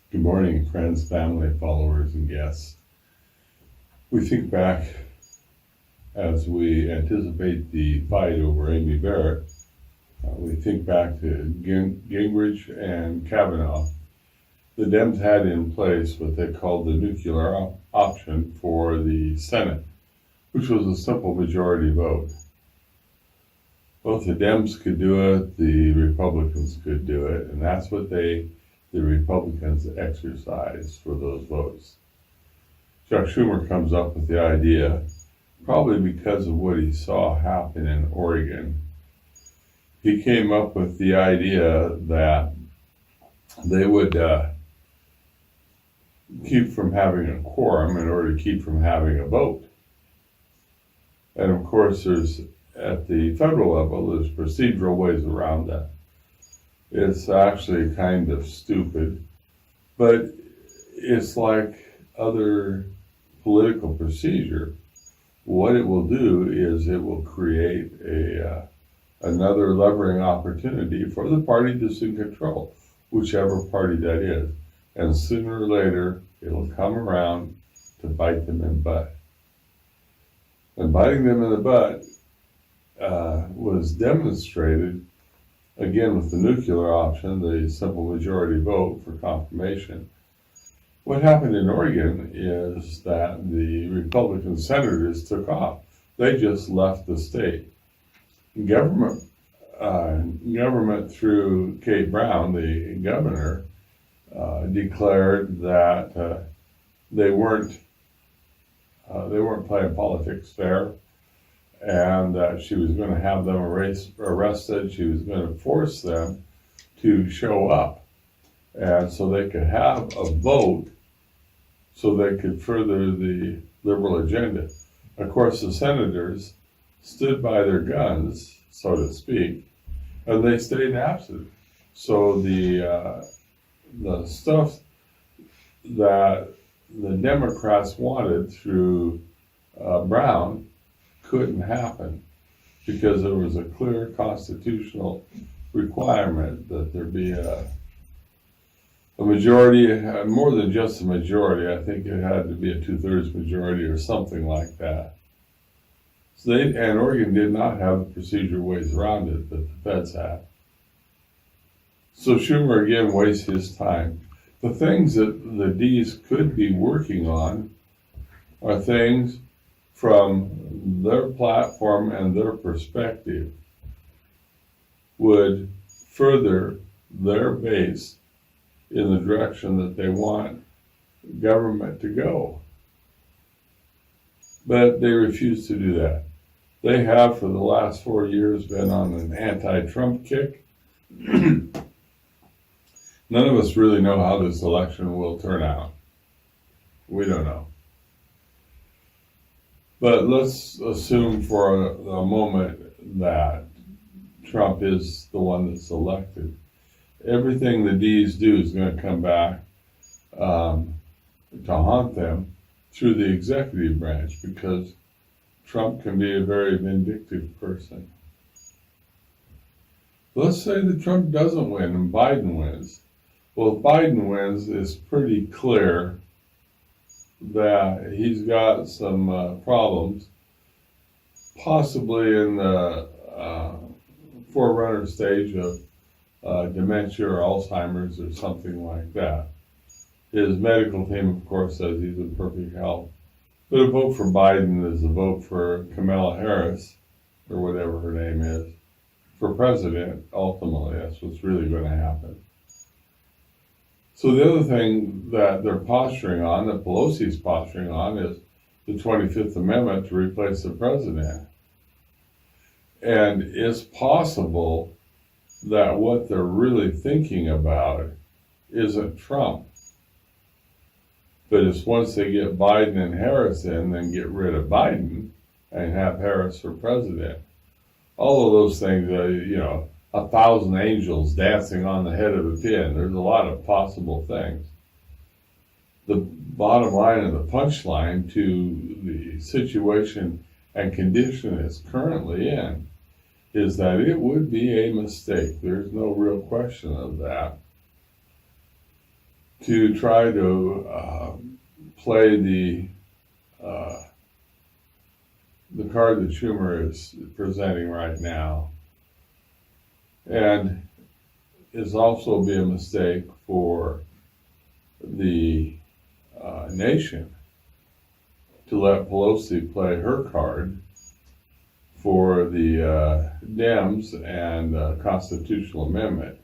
Good morning, friends, family, followers, and guests. We think back as we anticipate the fight over Amy Barrett. We think back to Gingrich and Kavanaugh. The Dems had in place what they called the nuclear option for the Senate, which was a simple majority vote. Both the Dems could do it, the Republicans could do it, and that's what the Republicans exercised for those votes. Chuck Schumer comes up with the idea, probably because of what he saw happen in Oregon. He came up with the idea that they would keep from having a quorum in order to keep from having a vote. And of course, at the federal level, there's procedural ways around that. It's actually kind of stupid, but it's like other political procedure. What it will do is it will create another levering opportunity for the party that's in control, whichever party that is. And sooner or later, it'll come around to bite them in the butt. And biting them in the butt was demonstrated again with the nuclear option, the simple majority vote for confirmation. What happened in Oregon is that the Republican senators took off. They just left the state. Government through Kate Brown, the governor, declared that they weren't playing politics fair, and that she was going to have them arrested. She was going to force them to show up, and so they could have a vote, so they could further the liberal agenda. Of course, the senators stood by their guns, so to speak, and they stayed absent. So the stuff that the Democrats wanted through Brown couldn't happen because there was a clear constitutional requirement that there be a majority, more than just a majority. I think it had to be a 2/3 majority or something like that. So and Oregon did not have the procedure ways around it that the feds had. So Schumer again wastes his time. The things that the D's could be working on are things from their platform and their perspective would further their base in the direction that they want government to go. But they refuse to do that. They have for the last 4 years been on an anti-Trump kick. None of us really know how this election will turn out. We don't know. But let's assume for a moment that Trump is the one that's elected. Everything the D's do is going to come back to haunt them through the executive branch, because Trump can be a very vindictive person. Let's say that Trump doesn't win and Biden wins. Well, if Biden wins, it's pretty clear that he's got some problems, possibly in the forerunner stage of dementia or Alzheimer's or something like that. His medical team, of course, says he's in perfect health. But a vote for Biden is a vote for Kamala Harris, or whatever her name is, for president, ultimately. That's what's really going to happen. So the other thing that they're posturing on, that Pelosi's posturing on, is the 25th Amendment to replace the president. And it's possible that what they're really thinking about isn't Trump, but it's once they get Biden and Harris in, then get rid of Biden and have Harris for president. All of those things, 1,000 angels dancing on the head of a pin. There's a lot of possible things. The bottom line and the punchline to the situation and condition it's currently in is that it would be a mistake. There's no real question of that. to try to play the card that Schumer is presenting right now, and is also be a mistake for the nation to let Pelosi play her card for the Dems and constitutional amendment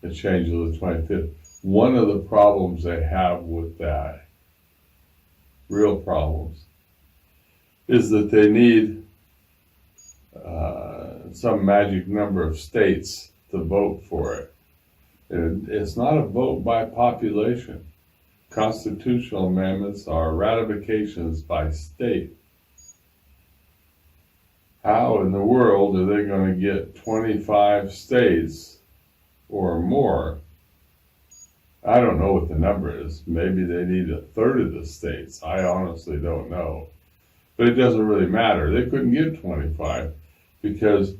that changes the 25th. One of the problems they have with that, real problems, is that they need some magic number of states to vote for it. It's not a vote by population. Constitutional amendments are ratifications by state. How in the world are they going to get 25 states or more? I don't know what the number is. Maybe they need a third of the states. I honestly don't know. But it doesn't really matter. They couldn't get 25 because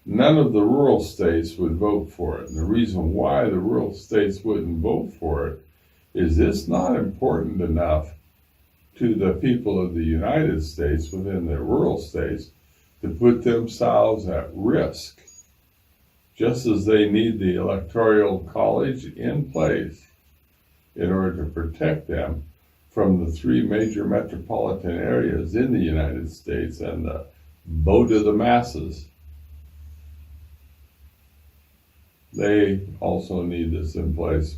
none of the rural states would vote for it. And the reason why the rural states wouldn't vote for it is it's not important enough to the people of the United States within the rural states to put themselves at risk, just as they need the Electoral College in place in order to protect them from the three major metropolitan areas in the United States and the vote of the masses. They also need this in place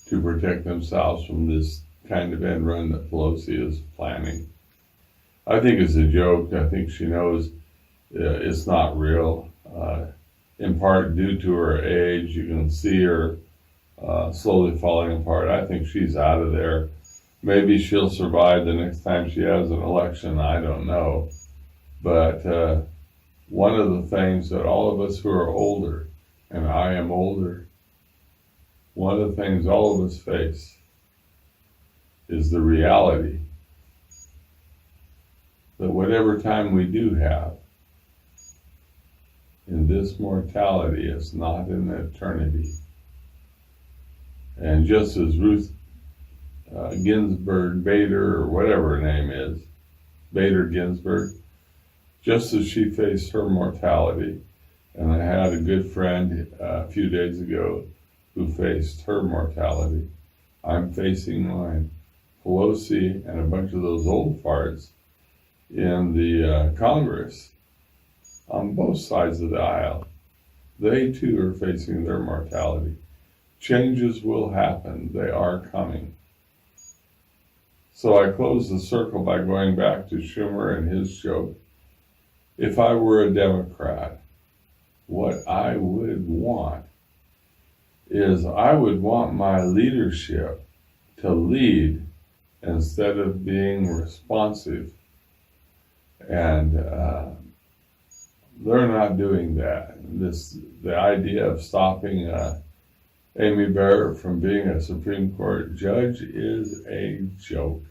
to protect themselves from this kind of end run that Pelosi is planning. I think it's a joke. I think she knows it's not real. In part due to her age, you can see her slowly falling apart. I think she's out of there. Maybe she'll survive the next time she has an election. I don't know. But one of the things that all of us who are older, and I am older, one of the things all of us face is the reality that whatever time we do have in this mortality is not an eternity. And just as Ruth Ginsburg, Bader, or whatever her name is, Bader Ginsburg, just as she faced her mortality, and I had a good friend a few days ago who faced her mortality, I'm facing mine. Pelosi and a bunch of those old farts in the Congress on both sides of the aisle, they too are facing their mortality. Changes will happen. They are coming. So I close the circle by going back to Schumer and his joke. If I were a Democrat, what I would want is I would want my leadership to lead instead of being responsive. And they're not doing that. The idea of stopping Amy Barrett from being a Supreme Court judge is a joke.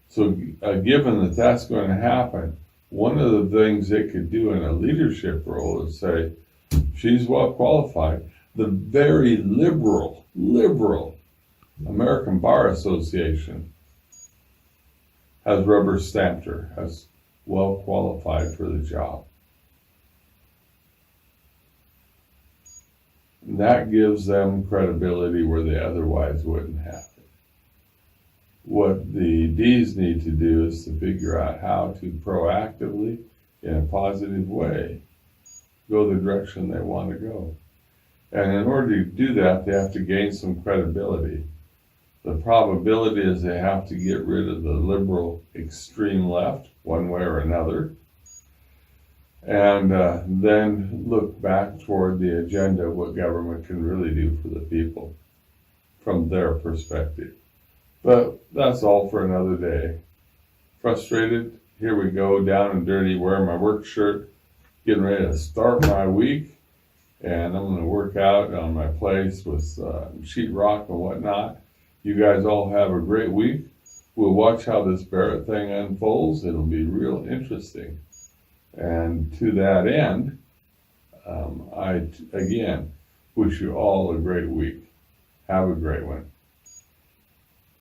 So given that that's going to happen, one of the things they could do in a leadership role is say, she's well qualified. The very liberal American Bar Association has rubber stamped her as well qualified for the job. And that gives them credibility where they otherwise wouldn't have it. What the D's need to do is to figure out how to proactively, in a positive way, go the direction they want to go. And in order to do that, they have to gain some credibility. The probability is they have to get rid of the liberal extreme left, one way or another, and then look back toward the agenda of what government can really do for the people from their perspective. But that's all for another day. Frustrated? Here we go, down and dirty, wearing my work shirt, getting ready to start my week, and I'm going to work out on my place with sheetrock and whatnot. You guys all have a great week. We'll watch how this Barrett thing unfolds. It'll be real interesting. And to that end, I, again, Wish you all a great week. Have a great one.